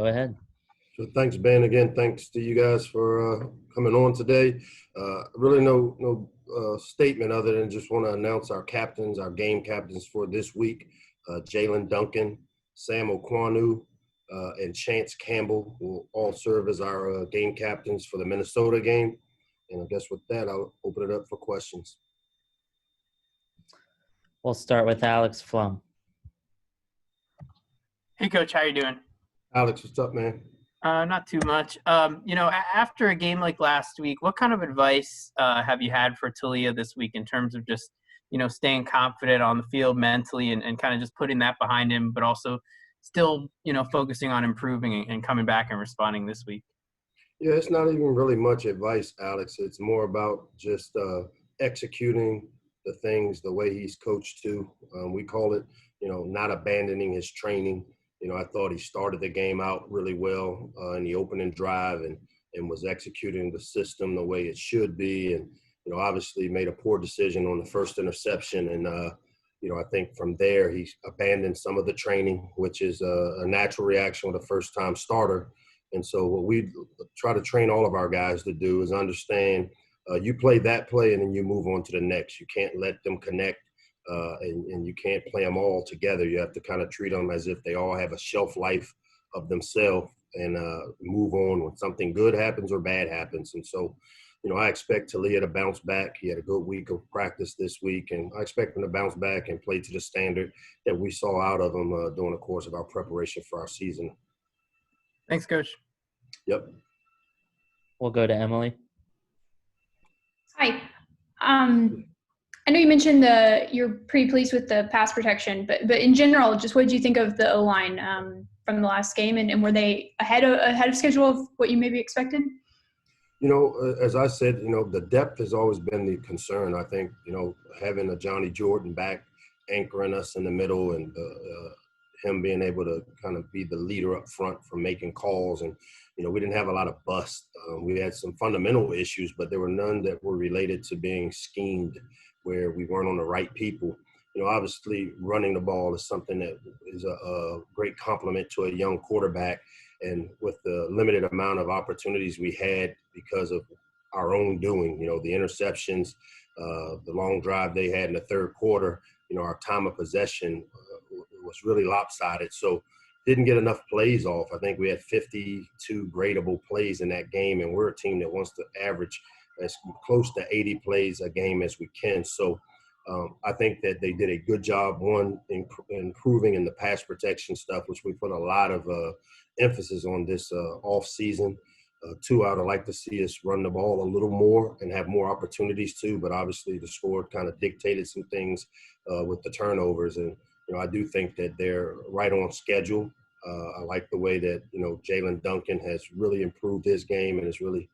Go ahead. So thanks, Ben. Again, thanks to you guys for coming on today. Really no statement other than just want to announce our captains, our game captains for this week. Jalen Duncan, Sam Okwanu, and Chance Campbell will all serve as our game captains for the Minnesota game. And I guess with that, I'll open it up for questions. We'll start with Alex Flum. Hey, Coach, how you doing? Alex, what's up, man? Not too much. After a game like last week, what kind of advice have you had for Talia this week in terms of just, staying confident on the field mentally and kind of just putting that behind him, but also still, focusing on improving and coming back and responding this week? Yeah, it's not even really much advice, Alex. It's more about just executing the things the way he's coached to. We call it, not abandoning his training. I thought he started the game out really well in the opening drive and was executing the system the way it should be. And, obviously made a poor decision on the first interception. And, I think from there he abandoned some of the training, which is a natural reaction with a first-time starter. And so what we try to train all of our guys to do is understand you play that play and then you move on to the next. You can't let them connect. And you can't play them all together. You have to kind of treat them as if they all have a shelf life of themselves and move on when something good happens or bad happens. And so, I expect Talia to bounce back. He had a good week of practice this week, and I expect him to bounce back and play to the standard that we saw out of him during the course of our preparation for our season. Thanks, Coach. Yep. We'll go to Emily. Hi. I know you mentioned you're pretty pleased with the pass protection, but in general, just what did you think of the O-line from the last game, and were they ahead of schedule of what you maybe expected? As I said, the depth has always been the concern. I think, having a Johnny Jordan back anchoring us in the middle and him being able to kind of be the leader up front for making calls. And, we didn't have a lot of bust. We had some fundamental issues, but there were none that were related to being schemed where we weren't on the right people. Obviously running the ball is something that is a great compliment to a young quarterback. And with the limited amount of opportunities we had because of our own doing, the interceptions, the long drive they had in the third quarter, our time of possession was really lopsided. So didn't get enough plays off. I think we had 52 gradable plays in that game, and we're a team that wants to average as close to 80 plays a game as we can. So I think that they did a good job, improving in the pass protection stuff, which we put a lot of emphasis on this off season. Two, I would like to see us run the ball a little more and have more opportunities too, but obviously the score kind of dictated some things with the turnovers. And, I do think that they're right on schedule. I like the way that, Jalen Duncan has really improved his game and has really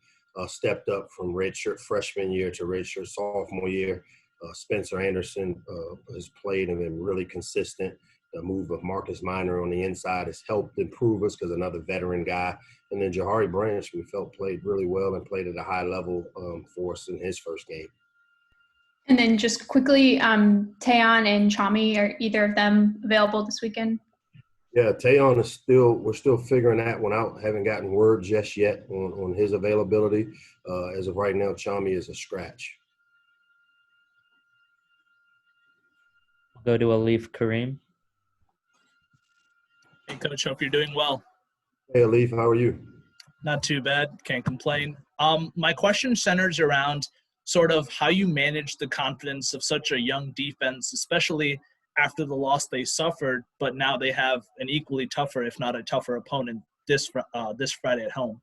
stepped up from redshirt freshman year to redshirt sophomore year. Spencer Anderson has played and been really consistent. The move of Marcus Minor on the inside has helped improve us because another veteran guy. And then Jahari Branch, we felt played really well and played at a high level for us in his first game. And then just quickly, Tayon and Chami, are either of them available this weekend? Yeah, Tayon we're still figuring that one out. Haven't gotten word just yet on his availability. As of right now, Chami is a scratch. We'll go to Alif Kareem. Hey, Coach, hope you're doing well. Hey, Alif, how are you? Not too bad. Can't complain. My question centers around sort of how you manage the confidence of such a young defense, especially after the loss they suffered, but now they have an equally tougher, if not a tougher opponent this Friday at home.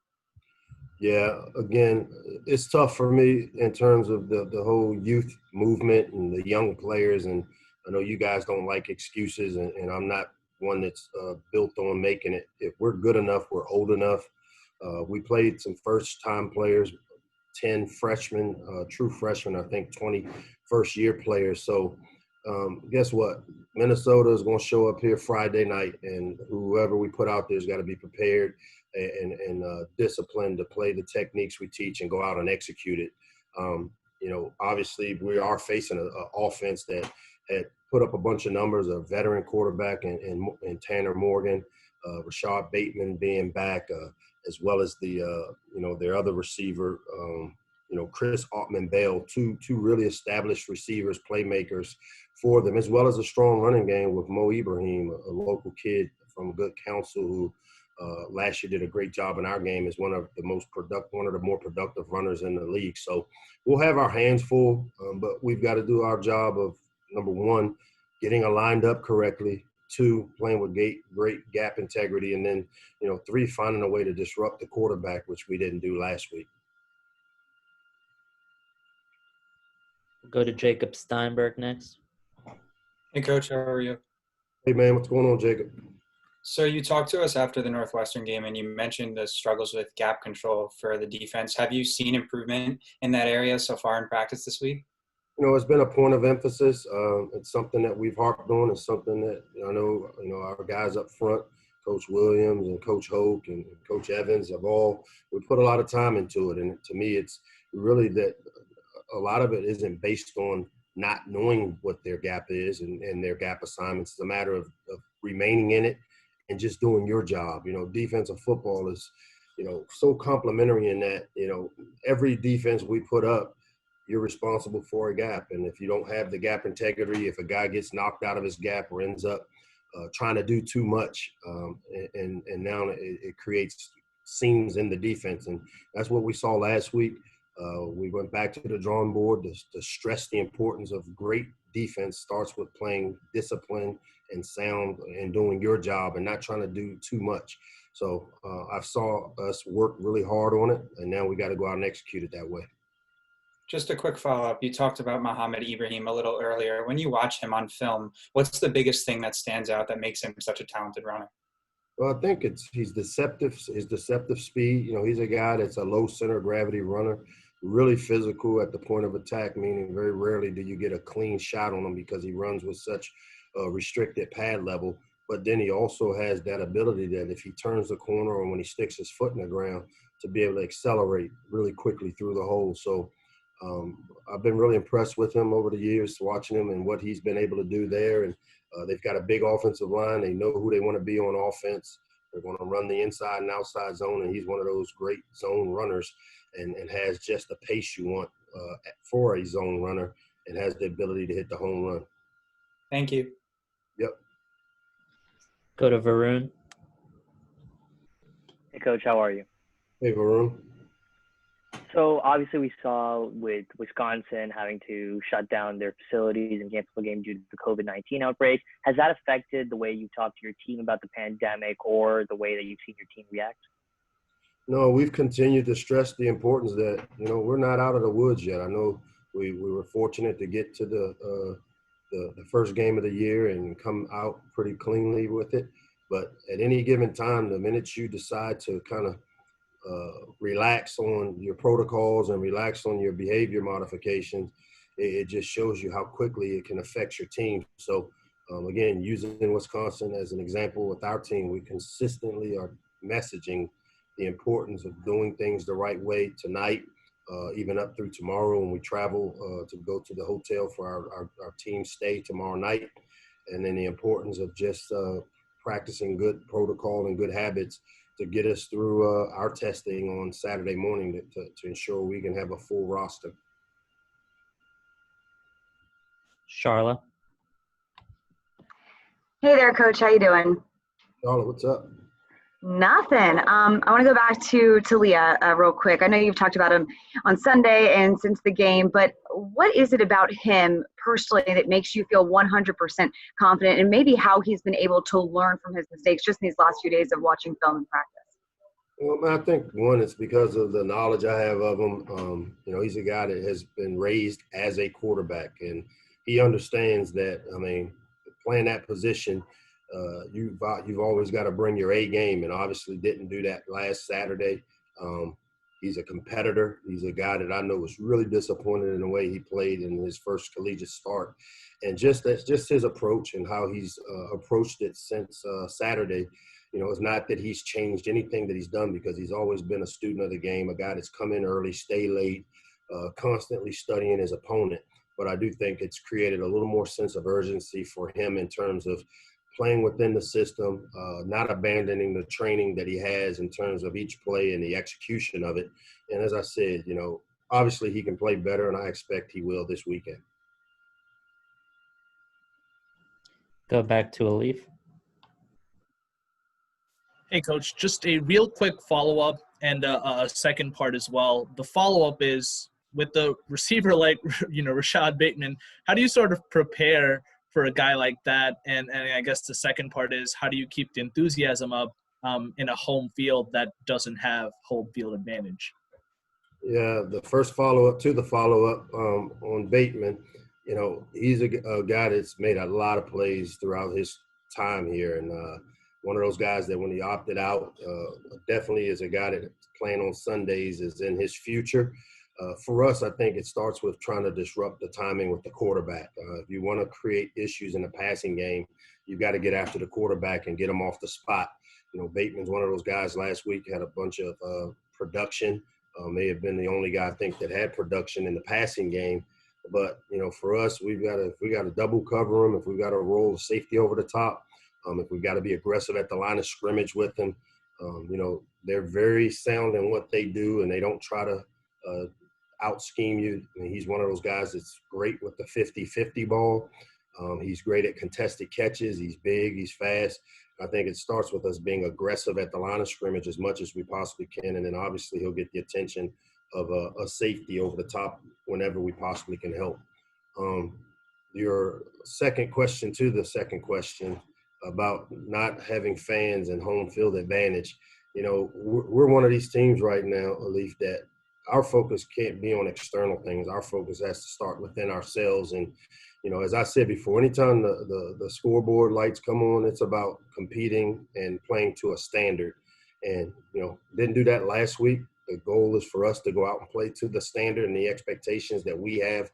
Yeah, again, it's tough for me in terms of the whole youth movement and the young players. And I know you guys don't like excuses, and I'm not one that's built on making it. If we're good enough, we're old enough. We played some first-time players, 10 freshmen, true freshmen, I think 20 first-year players. So guess what? Minnesota is going to show up here Friday night, and whoever we put out there has got to be prepared and disciplined to play the techniques we teach and go out and execute it. Obviously we are facing an offense that had put up a bunch of numbers, a veteran quarterback and Tanner Morgan, Rashad Bateman being back, as well as their other receiver, Chris Ottman-Bell, two really established receivers, playmakers for them, as well as a strong running game with Mo Ibrahim, a local kid from Good Counsel who last year did a great job in our game as one of the more productive runners in the league. So we'll have our hands full, but we've got to do our job of, number one, getting lined up correctly, 2, playing with great gap integrity, and then, 3, finding a way to disrupt the quarterback, which we didn't do last week. Go to Jacob Steinberg next. Hey, Coach, how are you? Hey, man, what's going on, Jacob? So you talked to us after the Northwestern game, and you mentioned the struggles with gap control for the defense. Have you seen improvement in that area so far in practice this week? It's been a point of emphasis. It's something that we've harped on. It's something that I know, our guys up front, Coach Williams and Coach Hoke and Coach Evans we put a lot of time into it. And to me, it's really that a lot of it isn't based on not knowing what their gap is and their gap assignments. It's a matter of remaining in it and just doing your job. Defensive football is, so complimentary in that, every defense we put up, you're responsible for a gap. And if you don't have the gap integrity, if a guy gets knocked out of his gap or ends up trying to do too much, and now it creates seams in the defense. And that's what we saw last week. We went back to the drawing board to stress the importance of great defense starts with playing discipline and sound and doing your job and not trying to do too much. So I saw us work really hard on it, and now we got to go out and execute it that way. Just a quick follow-up. You talked about Mohamed Ibrahim a little earlier. When you watch him on film, what's the biggest thing that stands out that makes him such a talented runner? Well, I think his deceptive speed. He's a guy that's a low center of gravity runner, really physical at the point of attack, meaning very rarely do you get a clean shot on him because he runs with such a restricted pad level. But then he also has that ability that if he turns the corner or when he sticks his foot in the ground, to be able to accelerate really quickly through the hole. So I've been really impressed with him over the years, watching him and what he's been able to do there. And they've got a big offensive line. They know who they want to be on offense. They're going to run the inside and outside zone, and he's one of those great zone runners and has just the pace you want for a zone runner and has the ability to hit the home run. Thank you. Yep. Go to Varun. Hey, Coach, how are you? Hey, Varun. So obviously we saw with Wisconsin having to shut down their facilities and cancel the game due to the COVID-19 outbreak. Has that affected the way you talk to your team about the pandemic or the way that you've seen your team react? No, we've continued to stress the importance that, we're not out of the woods yet. I know we were fortunate to get to the first game of the year and come out pretty cleanly with it. But at any given time, the minute you decide to kind of relax on your protocols and relax on your behavior modifications, it just shows you how quickly it can affect your team. So again, using Wisconsin as an example with our team, we consistently are messaging the importance of doing things the right way tonight, even up through tomorrow when we travel to go to the hotel for our team stay tomorrow night. And then the importance of just practicing good protocol and good habits to get us through our testing on Saturday morning to ensure we can have a full roster. Charla. Hey there, Coach. How you doing? Charlotte, what's up? Nothing. I want to go back to Talia real quick. I know you've talked about him on Sunday and since the game, but what is it about him personally that makes you feel 100% confident, and maybe how he's been able to learn from his mistakes just in these last few days of watching film and practice? Well, I think, one, it's because of the knowledge I have of him. He's a guy that has been raised as a quarterback, and he understands that, playing that position, you've always got to bring your A game, and obviously didn't do that last Saturday. He's a competitor. He's a guy that I know was really disappointed in the way he played in his first collegiate start. And that's just his approach and how he's approached it since Saturday. It's not that he's changed anything that he's done, because he's always been a student of the game, a guy that's come in early, stay late, constantly studying his opponent. But I do think it's created a little more sense of urgency for him in terms of playing within the system, not abandoning the training that he has in terms of each play and the execution of it. And as I said, obviously he can play better, and I expect he will this weekend. Go back to a Leaf. Hey, Coach, just a real quick follow-up and a second part as well. The follow-up is with the receiver like, Rashad Bateman, how do you sort of prepare for a guy like that? And I guess the second part is how do you keep the enthusiasm up in a home field that doesn't have home field advantage? Yeah, the first follow-up to the follow-up on Bateman, he's a guy that's made a lot of plays throughout his time here. And one of those guys that when he opted out, definitely is a guy that playing on Sundays is in his future. For us, I think it starts with trying to disrupt the timing with the quarterback. If you want to create issues in the passing game, you've got to get after the quarterback and get him off the spot. Bateman's one of those guys last week, had a bunch of production. May have been the only guy I think that had production in the passing game. But, for us, we got to double cover him, if we've got to roll safety over the top, if we've got to be aggressive at the line of scrimmage with him, they're very sound in what they do, and they don't try to out-scheme you. I mean, he's one of those guys that's great with the 50-50 ball. He's great at contested catches. He's big. He's fast. I think it starts with us being aggressive at the line of scrimmage as much as we possibly can, and then obviously he'll get the attention of a safety over the top whenever we possibly can help. Your second question to the second question about not having fans and home field advantage, we're one of these teams right now, Alif, that our focus can't be on external things. Our focus has to start within ourselves. And, as I said before, anytime the scoreboard lights come on, it's about competing and playing to a standard. And, didn't do that last week. The goal is for us to go out and play to the standard and the expectations that we have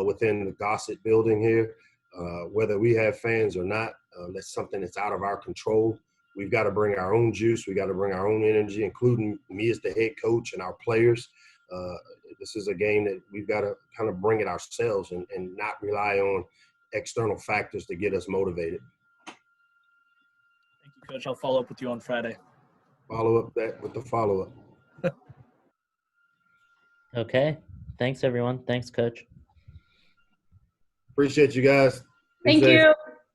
within the Gossett building here. Whether we have fans or not, that's something that's out of our control. We've got to bring our own juice. We got to bring our own energy, including me as the head coach and our players. This is a game that we've got to kind of bring it ourselves and not rely on external factors to get us motivated. Thank you, Coach. I'll follow up with you on Friday. Follow up that with the follow-up. Okay. Thanks, everyone. Thanks, Coach. Appreciate you guys. Be Thank safe. you.